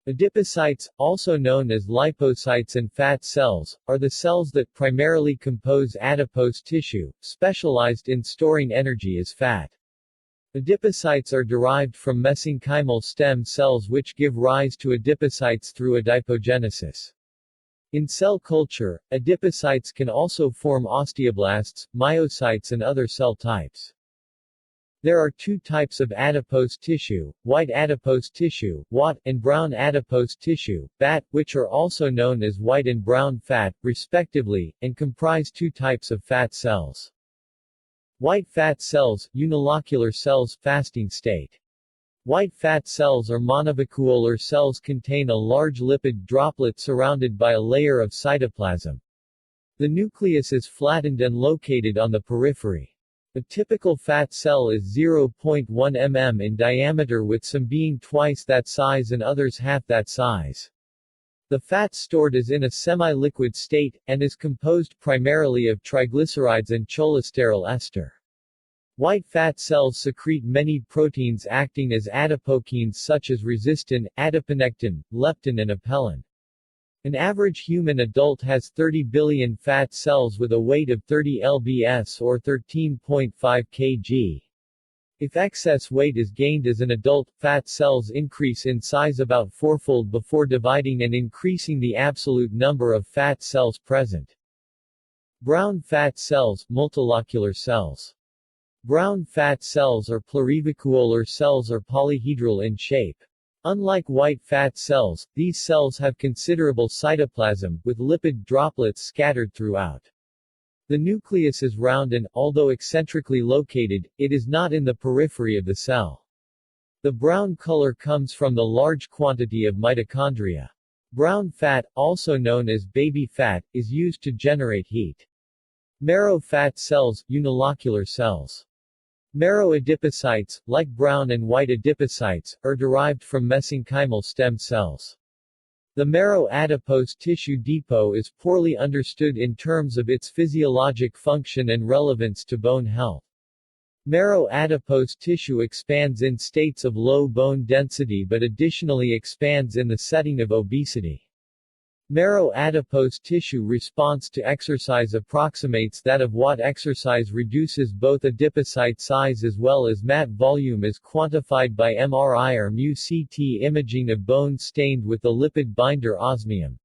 Adipocytes, also known as lipocytes and fat cells, are the cells that primarily compose adipose tissue, specialized in storing energy as fat. Adipocytes are derived from mesenchymal stem cells which give rise to adipocytes through adipogenesis. In cell culture, adipocytes can also form osteoblasts, myocytes and other cell types. There are two types of adipose tissue, white adipose tissue, WAT, and brown adipose tissue, BAT, which are also known as white and brown fat, respectively, and comprise two types of fat cells. White fat cells, unilocular cells, fasting state. White fat cells or monovacuolar cells contain a large lipid droplet surrounded by a layer of cytoplasm. The nucleus is flattened and located on the periphery. A typical fat cell is 0.1 mm in diameter, with some being twice that size and others half that size. The fat stored is in a semi-liquid state, and is composed primarily of triglycerides and cholesterol ester. White fat cells secrete many proteins acting as adipokines such as resistin, adiponectin, leptin and apelin. An average human adult has 30 billion fat cells with a weight of 30 lbs or 13.5 kg. If excess weight is gained as an adult, fat cells increase in size about fourfold before dividing and increasing the absolute number of fat cells present. Brown fat cells, multilocular cells. Brown fat cells are plurivacuolar cells or polyhedral in shape. Unlike white fat cells, these cells have considerable cytoplasm, with lipid droplets scattered throughout. The nucleus is round and, although eccentrically located, it is not in the periphery of the cell. The brown color comes from the large quantity of mitochondria. Brown fat, also known as baby fat, is used to generate heat. Marrow fat cells, unilocular cells. Marrow adipocytes, like brown and white adipocytes, are derived from mesenchymal stem cells. The marrow adipose tissue depot is poorly understood in terms of its physiologic function and relevance to bone health. Marrow adipose tissue expands in states of low bone density but additionally expands in the setting of obesity. Marrow adipose tissue response to exercise approximates that of what exercise reduces both adipocyte size as well as mat volume as quantified by MRI or mu-CT imaging of bone stained with the lipid binder osmium.